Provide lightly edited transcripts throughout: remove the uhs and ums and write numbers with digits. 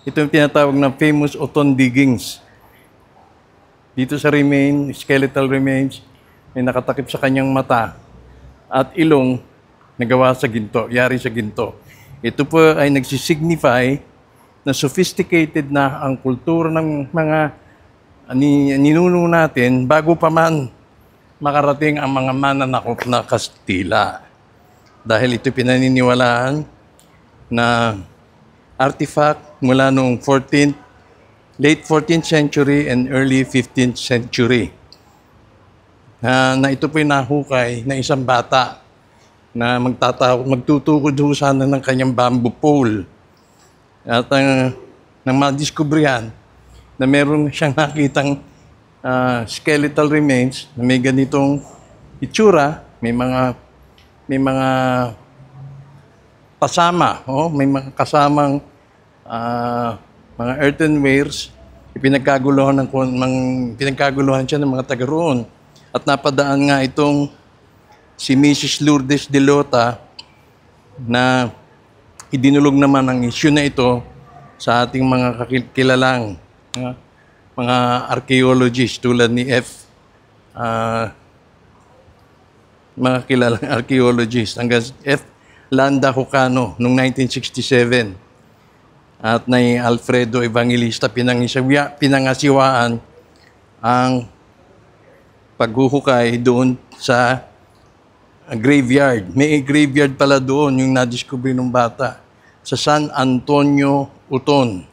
Ito yung tinatawag na famous Oton diggings. Dito sa skeletal remains, may nakatakip sa kanyang mata at ilong na gawa sa ginto, yari sa ginto. Ito po ay nagsisignify na sophisticated na ang kultura ng mga ninuno natin bago pa man makarating ang mga mananakop na Kastila. Dahil ito pinaniniwalaan na artifact mula noong late 14th century and early 15th century. Na ito po'y nahukay na isang bata na magtutukod ho sana ng kanyang bamboo pole. At nang madiskubrihan na meron siyang nakitang skeletal remains na may ganitong itsura, may mga kasama, may mga kasamang mga earthenwares, pinagkaguluhan siya ng mga taga roon. At napadaan nga itong si Mrs. Lourdes de Lota na idinulog naman ang issue na ito sa ating mga kilalang mga archaeologists tulad ni mga kilalang archaeologists hanggang F. Landa Hucano noong 1967 at ni Alfredo Evangelista pinangasiwaan ang paghuhukay doon sa graveyard. May graveyard pala doon yung nadiscover ng bata sa San Antonio, Uton.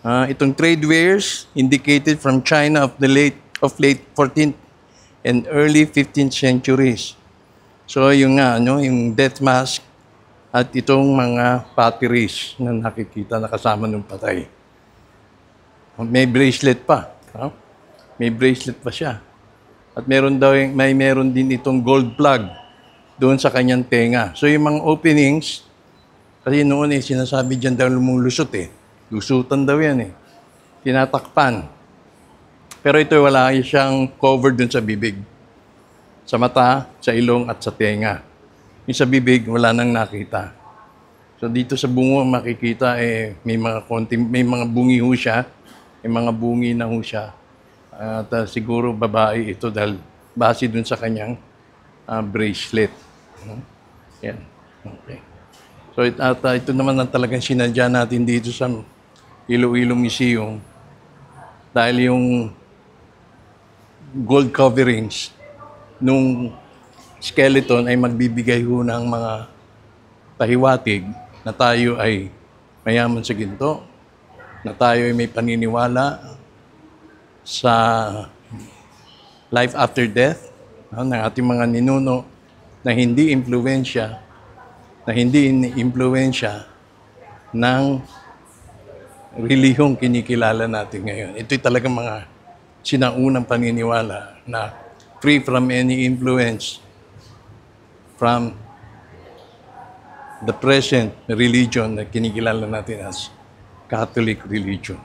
Itong trade wares indicated from China of late 14th and early 15th centuries. So yung yung death mask at itong mga potteries na nakikita na kasama ng patay. May bracelet pa. May bracelet pa siya. At meron din itong gold plug doon sa kanyang tenga. So yung mga openings, kasi noon sinasabi dyan daw lumulusot Lusutan daw yan Tinatakpan. Pero ito wala siyang cover doon sa bibig. Sa mata, sa ilong at sa tenga. Yung sa bibig, wala nang nakita. So dito sa bungo, makikita may mga bungi ho siya. May mga bungi na ho siya. At siguro babae ito dahil base dun sa kanyang bracelet. Yan. Okay. So ito naman ang talagang sinadya natin dito sa Iloilo Museum. Dahil yung gold coverings nung skeleton ay magbibigay ho ng mga pahiwatig na tayo ay mayaman sa ginto, na tayo ay may paniniwala sa life after death ng ating mga ninuno na hindi impluwensya ng relihiyong kinikilala natin ngayon. Ito'y talagang mga sinaunang paniniwala na free from any influence from the present religion na kinikilala natin as Catholic religion.